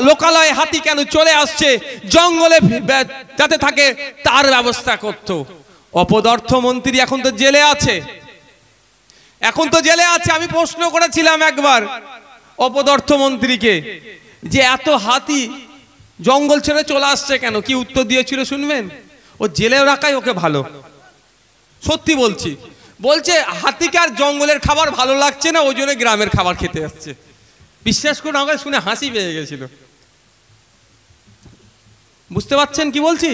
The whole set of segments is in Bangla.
লোকালয়ে হাতি কেন চলে আসছে, জঙ্গলে যাতে থাকে তার ব্যবস্থা করত। অপদার্থ মন্ত্রী এখন তো জেলে আছে, আমি প্রশ্ন করেছিলাম একবার অপদার্থ মন্ত্রীকে যে এত হাতি জঙ্গল ছেড়ে চলে আসছে কেন, কি উত্তর দিয়েছিল শুনবেন? ও জেলে রাখাই ওকে ভালো। সত্যি বলছি, বলছে হাতিকে আর জঙ্গলের খাবার ভালো লাগছে না, ওই জন্য গ্রামের খাবার খেতে আসছে। বিশ্বাস করুন, আমাকে শুনে হাসি পেয়ে গেছিল। বুঝতে পারছেন কি বলছি?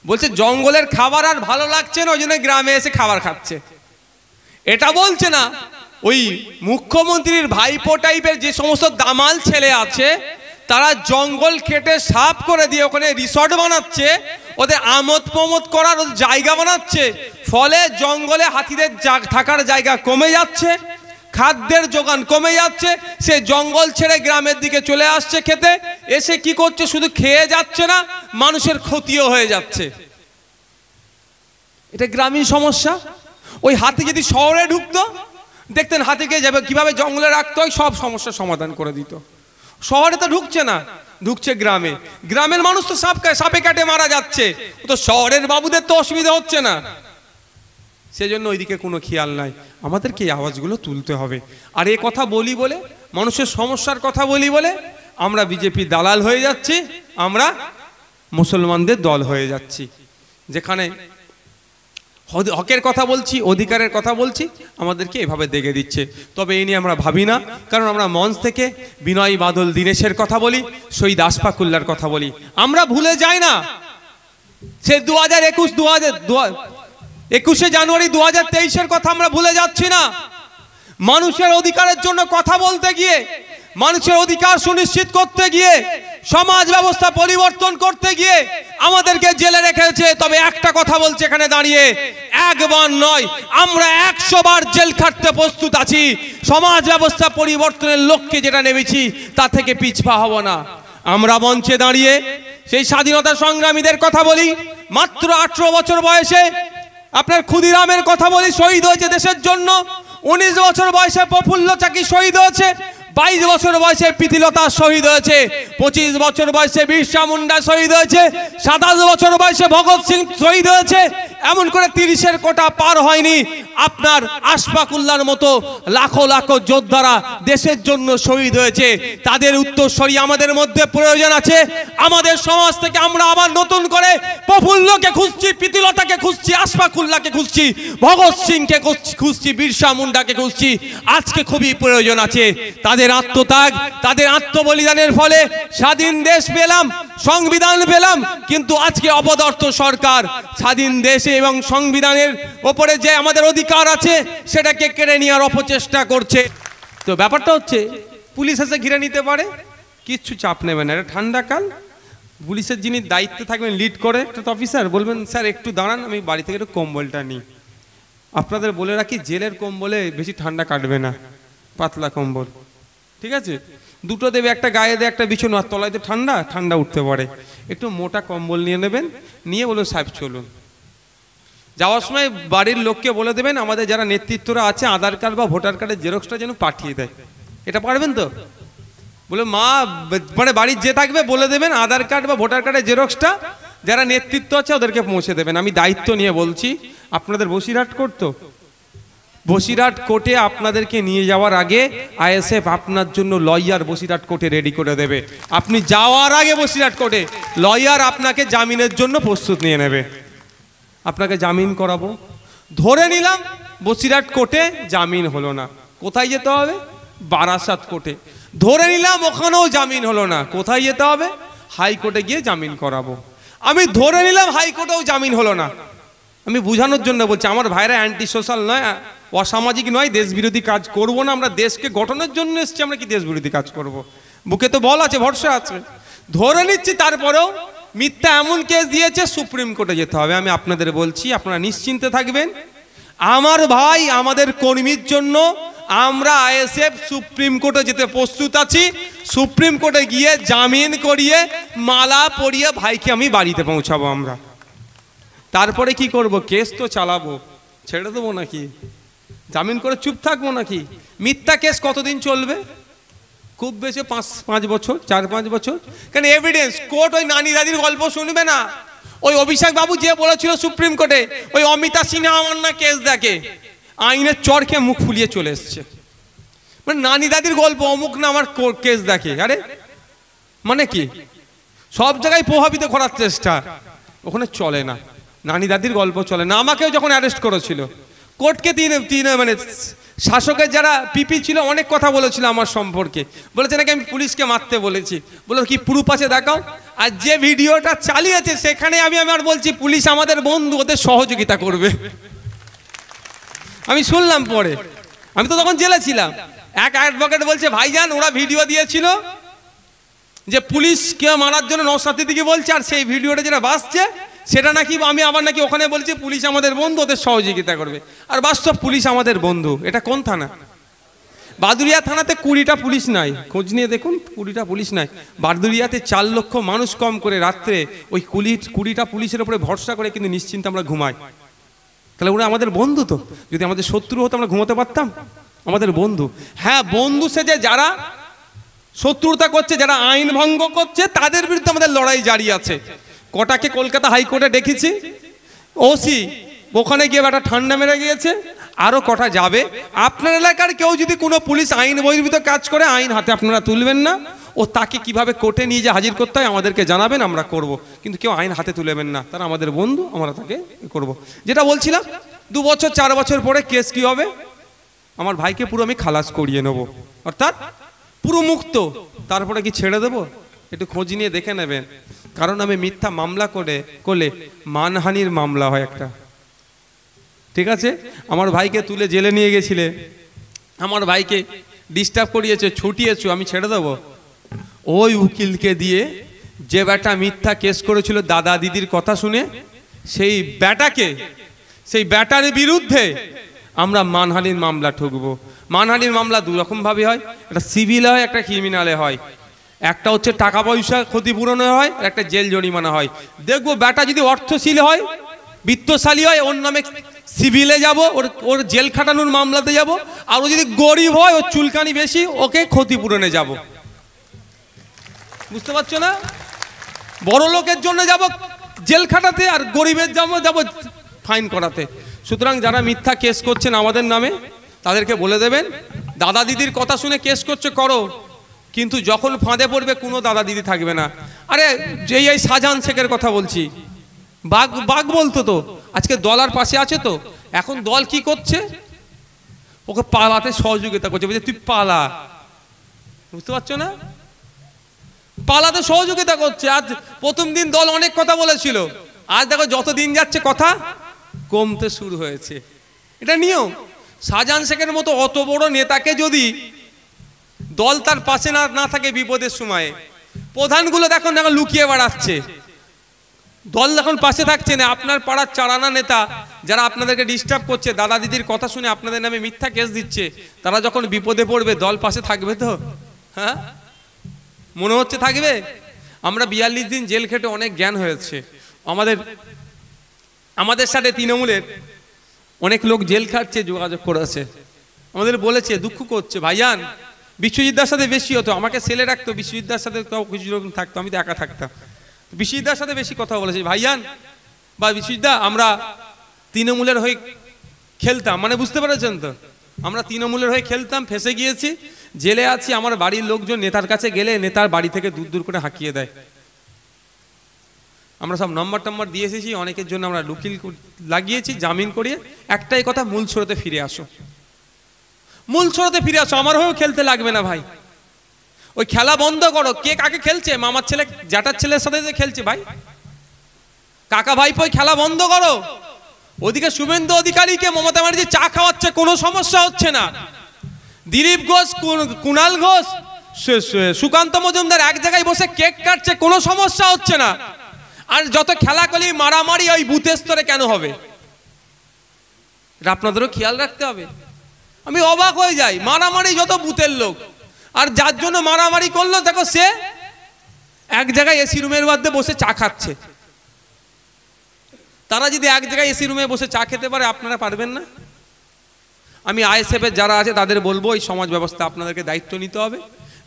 বলছে জঙ্গলের খাবার আর ভালো লাগছে না, ওই জন্য গ্রামে এসে খাবার খাচ্ছে। এটা বলছে না, ওই মুখ্যমন্ত্রীর ভাইপো টাইপের যে সমস্ত দামাল ছেলে আছে তারা জঙ্গল কেটে সাফ করে দিয়ে ওখানে রিসর্ট বানাচ্ছে, ওদের আমোদ প্রমোদ করার জায়গা বানাচ্ছে। ফলে জঙ্গলে হাতিদের থাকার জায়গা কমে যাচ্ছে, খাদ্যের যোগান কমে যাচ্ছে। সে জঙ্গল ছেড়ে গ্রামের দিকে চলে আসছে খেতে, এসে কি করছে, শুধু খেয়ে যাচ্ছে না, মানুষের ক্ষতিও হয়ে যাচ্ছে। এটা গ্রামীণ সমস্যা। ওই হাতি যদি শহরে ঢুকতো, দেখতেন হাতিকে যাবে কিভাবে জঙ্গলে রাখতে হয়, সব সমস্যার সমাধান করে দিত। শহরে তো ঢুকছে না, ঢুকছে গ্রামে। গ্রামের মানুষ তো সাপে কাটে মারা যাচ্ছে, তো শহরের বাবুদের তো অসুবিধা হচ্ছে না। সেজন্য ওইদিকে কোনো খেয়াল নাই। আমাদেরকে এই আওয়াজগুলো তুলতে হবে। আর এ কথা বলি বলে, মানুষের সমস্যার কথা বলি বলে আমরা বিজেপি দালাল হয়ে যাচ্ছি, আমরা মুসলমানদের দল হয়ে যাচ্ছি। যেখানে হকের কথা বলছি, অধিকারের কথা বলছি, আমাদেরকে এভাবে দেখে দিচ্ছে। তবে এই নিয়ে আমরা ভাবি না, কারণ আমরা মঞ্চ থেকে বিনয় বাদল দীনেশের কথা বলি, শহীদ আশফাকুল্লাহর কথা বলি। আমরা ভুলে যাই না সে 21শে জানুয়ারি 2023-এর কথা আমরা ভুলে যাচ্ছি না। মানুষের অধিকারের জন্য কথা বলতে গিয়ে, মানুষের অধিকার সুনিশ্চিত করতে গিয়ে, সমাজ ব্যবস্থা পরিবর্তন করতে গিয়ে আমাদেরকে জেলে রেখেছে। তবে একটা কথা বলছে এখানে দাঁড়িয়ে, একবার নয়, আমরা 100 বার জেল খাটতে প্রস্তুত আছি। সমাজ ব্যবস্থা পরিবর্তনের লক্ষ্যে যেটা নেমেছি তা থেকে পিছপা হব না। আমরা মঞ্চে দাঁড়িয়ে সেই স্বাধীনতা সংগ্রামীদের কথা বলি। মাত্র 18 বছর বয়সে আপনার ক্ষুদিরামের কথা বলি, শহীদ হয়েছে দেশের জন্য। 19 বছর বয়সে প্রফুল্ল চাকি শহীদ হয়েছে। 22 বছর বয়সে প্রীতিলতা শহীদ হয়েছে। 25 বছর বয়সে বিরসা মুন্ডা শহীদ হয়েছে। 27 বছর বয়সে ভগৎ সিং শহীদ হয়েছে। এমন করে 30-এর কোটা পার হয়নি, আপনার আশফাকুল্লাহর মতো লাখো লাখো যোদ্ধারা দেশের জন্য শহীদ হয়েছে। তাদের উত্তরসূরি আমাদের মধ্যে প্রয়োজন আছে। আমাদের সমাজ থেকে আমরা আবার নতুন করে প্রফুল্লকে খুঁজছি, প্রীতিলতাকে খুঁজছি, আশফাকুল্লাহকে খুঁজছি, ভগৎ সিংকে খুঁজছি, বিরসা মুন্ডাকে খুঁজছি। আজকে খুবই প্রয়োজন আছে। তাদের আত্মত্যাগ, তাদের আত্মবলিদানের ফলে স্বাধীন দেশ পেলাম, সংবিধান পেলাম। কিন্তু আজকে অপদার্থ সরকার স্বাধীন দেশে এবং সংবিধানের ওপরে যে আমাদের অধিকার আছে সেটাকে কেড়ে নেওয়ার অপচেষ্টা করছে। তো ব্যাপারটা হচ্ছে, পুলিশ এসে ঘিরে নিতে পারে, কিচ্ছু চাপ নেবে না। এটা ঠান্ডা কাল, পুলিশের যিনি দায়িত্বে থাকবেন, লিড করে একটা অফিসার, বলবেন স্যার একটু দাঁড়ান, আমি বাড়ি থেকে একটু কম্বলটা নিই। আপনাদের বলে রাখি, জেলের কম্বলে বেশি ঠান্ডা কাটবে না, পাতলা কম্বল, ঠিক আছে? দুটো দেবে, একটা গায়ে দেবে, একটা বিছানো, আর তলায় তো ঠান্ডা ঠান্ডা উঠতে পারে। একটু মোটা কম্বল নিয়ে নেবেন, নিয়ে বলুন সাহেব চলুন। যাওয়ার সময় বাড়ির লোককে বলে দেবেন আমাদের যারা নেতৃত্বরা আছে আধার কার্ড বা ভোটার কার্ডের জেরক্সটা যেন পাঠিয়ে দেয়। এটা পারবেন তো? বলে মা, মানে বাড়ির যে থাকবে বলে দেবেন আধার কার্ড বা ভোটার কার্ডের জেরক্সটা যারা নেতৃত্ব আছে ওদেরকে পৌঁছে দেবেন। আমি দায়িত্ব নিয়ে বলছি। আপনাদের বসিরহাট করতো, বসিরহাট কোর্টে আপনাদেরকে নিয়ে যাওয়ার আগে আইএসএফ আপনার জন্য লয়ার বসিরহাট কোর্টে রেডি করে দেবে। আপনি যাওয়ার আগে বসিরহাট কোর্টে লয়ার আপনাকে জামিনের জন্য প্রস্তুত নিয়ে নেবে। আপনাকে জামিন করাবো। ধরে নিলাম বসিরহাট কোর্টে জামিন হলো না, কোথায় যেতে হবে? বারাসাত কোর্টে। ধরে নিলাম ওখানেও জামিন হলো না, কোথায় যেতে হবে? হাইকোর্টে গিয়ে জামিন করাবো। আমি ধরে নিলাম হাইকোর্টেও জামিন হলো না। আমি বোঝানোর জন্য বলছি, আমার ভাইরা অ্যান্টি সোশ্যাল নয়, অসামাজিক নয়, দেশ বিরোধী কাজ করব না। আমরা দেশকে গঠনের জন্য এসেছি, আমরা কি দেশ বিরোধী কাজ করব? বুকে তো বল আছে, ভরসা আছে। ধরে নিচ্ছি তারপরেও মিথ্যা এমন কেস দিয়েছে, সুপ্রিম কোর্টে যেতে হবে। আমি আপনাদের বলছি, আপনারা নিশ্চিন্তে থাকবেন। আমার ভাই, আমাদের কর্মীর জন্য আমরা আইএসএফ সুপ্রিম কোর্টে যেতে প্রস্তুত আছি। সুপ্রিম কোর্টে গিয়ে জামিন করিয়ে মালা পরিয়ে ভাইকে আমি বাড়িতে পৌঁছাবো। আমরা তারপরে কি করব? কেস তো চালাবো, ছেড়ে দেবো নাকি? জামিন করে চুপ থাকবো নাকি? মিথ্যা কেস কতদিন চলবে? খুব বেশি 5 বছর, 4-5 বছর। কেন এভিডেন্স, কোর্ট ওই নানি দাদির গল্প শুনবে না। ওই অভিষেক বাবু যে বলেছিল সুপ্রিম কোর্টে ওই অমিতা সিনহা আমার না কেস দেখে, আইনের চর খেয়ে মুখ ফুলিয়ে চলে এসছে। মানে নানি দাদির গল্প, অমুক না আমার কেস দেখে। আরে মানে কি, সব জায়গায় প্রভাবিত করার চেষ্টা, ওখানে চলে না। নানি দাদির গল্প চলে না। আমাকেও যখন অ্যারেস্ট করেছিল কোর্টকে তিন মানে শাসকের যারা পিপি ছিল অনেক কথা বলেছিল আমার সম্পর্কে, বলেছে নাকি আমি পুলিশকে মারতে বলেছি। বলো কি প্রুফ আছে দেখাও। আর যে ভিডিওটা চালিয়েছে সেখানে আমি আমার বলছি পুলিশ আমাদের বন্ধু, ওদের সহযোগিতা করবে। আমি শুনলাম পরে, আমি তো তখন জেলে ছিলাম। এক অ্যাডভোকেট বলছে ভাইজান ওরা ভিডিও দিয়েছিল যে পুলিশকে মারার জন্য নওশাদ সিদ্দিকী বলছে, আর সেই ভিডিওটা যেটা বাসছে সেটা নাকি আমি আবার নাকি ওখানে বলছি পুলিশ আমাদের বন্ধু, ওদের সহযোগিতা করবে। আর বাস্তব পুলিশ আমাদের বন্ধু। এটা কোন থানা? বাদুরিয়া থানাতে 20টা পুলিশ নাই, খোঁজ নিয়ে দেখুন 20টা পুলিশ নাই। বাদুরিয়াতে 4 লক্ষ মানুষ কম করে রাত্রে ওই 20টা পুলিশের উপরে ভরসা করে কিন্তু নিশ্চিন্তে আমরা ঘুমাই। তাহলে ওরা আমাদের বন্ধু। তো যদি আমাদের শত্রু হতো আমরা ঘুমোতে পারতাম? আমাদের বন্ধু। হ্যাঁ, বন্ধু সেজে যারা শত্রুতা করছে, যারা আইন ভঙ্গ করছে, তাদের বিরুদ্ধে আমাদের লড়াই জারি আছে। কটাকে কলকাতা হাইকোর্টে ডেকেছি, ওসি ওখানে গিয়ে একটা ঠান্ডা মেরে গিয়েছে, আরও কটা যাবে। আপনার এলাকার কেউ যদি কোনো পুলিশ আইন বহির্ভূত কাজ করে, আইন হাতে আপনারা তুলবেন না, ও তাকে কিভাবে কোর্টে নিয়ে যে হাজির করতে হয় আমাদেরকে জানাবেন, আমরা করব। কিন্তু কেউ আইন হাতে তুলবেন না, তারা আমাদের বন্ধু, আমরা তাকে করব। যেটা বলছিলাম 2 বছর 4 বছর পরে কেস কি হবে, আমার ভাইকে পুরো আমি খালাস করিয়ে নেব, অর্থাৎ পুরো মুক্ত। তারপরে কি ছেড়ে দেবো? একটু খোঁজ নিয়ে দেখে নেবেন। কারণ আমি মিথ্যা মামলা করলে মানহানির মামলা হয় একটা, ঠিক আছে? আমার ভাইকে তুলে জেলে নিয়ে গেছিলে, আমার ভাইকে ডিস্টার্ব করিয়েছে, ছুটিয়েছো, আমি ছেড়ে দেবো? ওই উকিলকে দিয়ে যে ব্যাটা মিথ্যা কেস করেছিল দাদা দিদির কথা শুনে, সেই ব্যাটার বিরুদ্ধে আমরা মানহানির মামলা ঠুকবো। মানহানির মামলা 2 রকমভাবে হয়, একটা সিভিল হয়, একটা ক্রিমিনালে হয়। একটা হচ্ছে টাকা পয়সা ক্ষতিপূরণে হয়, আর একটা জেল জরিমানা হয়। দেখবো ব্যাটা যদি অর্থশীল হয়, বিত্তশালী হয়, ওর নামে সিভিলে যাব, ওর জেল খাটানোর মামলাতে যাব। আর ও যদি গরিব হয়, ওর চুলকানি বেশি, ওকে ক্ষতিপূরণে যাব। বুঝতে পারছো না? বড় লোকের জন্য যাব জেল খাটাতে, আর গরিবের যাব ফাইন করাতে। সুতরাং যারা মিথ্যা কেস করছেন আমাদের নামে, তাদেরকে বলে দেবেন দাদা দিদির কথা শুনে কেস করছে করো, কিন্তু যখন ফাঁদে পড়বে কোনো দাদা দিদি থাকবে না। আরে যেই এই শাহজাহান শেখের কথা বলছি, বাঘ বলতো তো, আজকে দলার পাশে আছে তো। এখন দল কি করছে? ওকে পালাতে সহযোগিতা করছে, বলছে তুই পালা। বুঝতে পারছো না? পালাতে সহযোগিতা করছে। আজ প্রথম দিন দল অনেক কথা বলেছিল, আজ দেখো যত দিন যাচ্ছে কথা কমতে শুরু হয়েছে। এটা নিয়ম। শাহজাহান শেখের মতো অত বড় নেতাকে যদি দল তার পাশে না থাকে বিপদের সময়ে, প্রধানগুলো দেখুন এখন লুকিয়ে বেড়াচ্ছে, দল এখন পাশে থাকছে না। আপনার পাড়ার চারানা নেতা যারা আপনাদেরকে ডিস্টার্ব করছে, দাদা দিদির কথা শুনে আপনাদের নামে মিথ্যা কেস দিচ্ছে, তারা যখন বিপদে পড়বে দল পাশে থাকবে তো? হ্যাঁ, মনে হচ্ছে থাকবে? আমরা 42 দিন জেল খেটে অনেক জ্ঞান হয়েছে আমাদের সাথে। তৃণমূলের অনেক লোক জেল খাটছে, যোগাযোগ করেছে, আমাদের বলেছে, দুঃখ করছে ভাইজান বিশ্বজিৎদার সাথে বেশি হতো, আমাকে সেলে রাখতো, বিশ্বজিৎদার সাথে কিছু রকম থাকতো, আমি তো একা থাকতাম। বিশ্বজিৎদার সাথে বেশি কথা বলেছে ভাইজান বা বিশ্বজিৎদা, আমরা তৃণমূলের হয়ে খেলতাম, মানে বুঝতে পেরেছেন তো, আমরা তৃণমূলের হয়ে খেলতাম, ফেসে গিয়েছি, জেলে আছি। আমার বাড়ির লোকজন নেতার কাছে গেলে নেতার বাড়ি থেকে দূর করে হাঁকিয়ে দেয়। আমরা সব নম্বর দিয়ে এসেছি, অনেকের জন্য আমরা উকিল লাগিয়েছি, জামিন করিয়ে। একটাই কথা, মূল স্রোতে ফিরে আসো, মূল স্রোতে ফিরে আসো। আমার হয়েও খেলতে লাগবে না ভাই, ওই খেলা বন্ধ করো। কে কাকে খেলছে? মামার ছেলে জ্যাঠার ছেলের সাথে যে খেলছে ভাই, কাকা ভাইপো, খেলা বন্ধ করো। ওদিকে শুভেন্দু অধিকারীকে মমতা ব্যানার্জি চা খাওয়াচ্ছে, কোনো সমস্যা হচ্ছে না। দিলীপ ঘোষ, কুণাল ঘোষ, সুকান্ত মজুমদার এক জায়গায় বসে কেক কাটছে, কোনো সমস্যা হচ্ছে না। আর যত খেলাকলি মারামারি ওই বুথের স্তরে কেন হবে? এটা আপনাদেরও খেয়াল রাখতে হবে। আমি অবাক হয়ে যাই, মারামারি যত বুথের লোক, আর যার জন্য মারামারি করলো দেখো সে এক জায়গায় এসি রুমের মধ্যে বসে চা খাচ্ছে। তারা যদি এক জায়গায় এসি রুমে বসে চা খেতে পারে, আপনারা পারবেন না? আমি আইএসএফের যারা আছে তাদের বলবো, এই সমাজ ব্যবস্থা আপনাদেরকে দায়িত্ব নিতে হবে।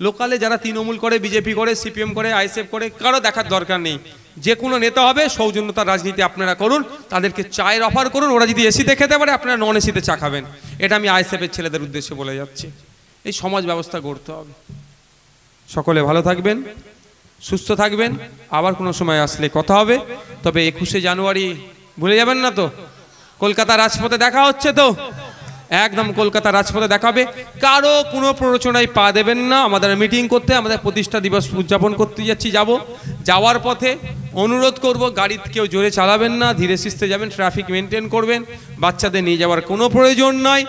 লোকালে যারা তৃণমূল করে, বিজেপি করে, সিপিএম করে, আইএসএফ করে, কারো দেখার দরকার নেই। যে কোনো নেতা হবে, সৌজন্যতার রাজনীতি আপনারা করুন, তাদেরকে চায়ের অফার করুন, ওরা যদি এসিতে খেতে পারে আপনারা নন এসিতে চা খাবেন। এটা আমি আইএসএফের ছেলেদের উদ্দেশ্যে বলে যাচ্ছি। এই সমাজ ব্যবস্থা গড়তে হবে। সকলে ভালো থাকবেন, সুস্থ থাকবেন, আবার কোনো সময় আসলে কথা হবে। তবে 21শে জানুয়ারি ভুলে যাবেন না তো, কলকাতা রাজপথে দেখা হচ্ছে তো, একদম কলকাতা রাজপথে দেখাবে। কারো কোনো প্ররোচনায় পা দেবেন না। আমাদের মিটিং করতে, আমাদের প্রতিষ্ঠা দিবস উদযাপন করতে যাচ্ছি, যাওয়ার পথে অনুরোধ করব, গাড়ি কেউ জোরে চালাবেন না, ধীরে সুস্থে যাবেন, ট্রাফিক মেনটেন করবেন, বাচ্চাদের নিয়ে যাওয়ার কোনো প্রয়োজন নয়,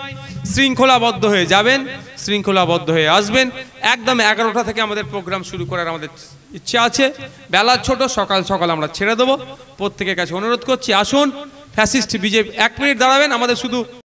শৃঙ্খলাবদ্ধ হয়ে যাবেন, শৃঙ্খলাবদ্ধ হয়ে আসবেন। একদম 11টা থেকে আমাদের প্রোগ্রাম শুরু করার আমাদের ইচ্ছা আছে। বেলা ছোট, সকাল সকাল আমরা ছেড়ে দেবো। প্রত্যেকের কাছে অনুরোধ করছি, আসুন। ফ্যাসিস্ট বিজেপি, 1 মিনিট দাঁড়াবেন, আমাদের শুধু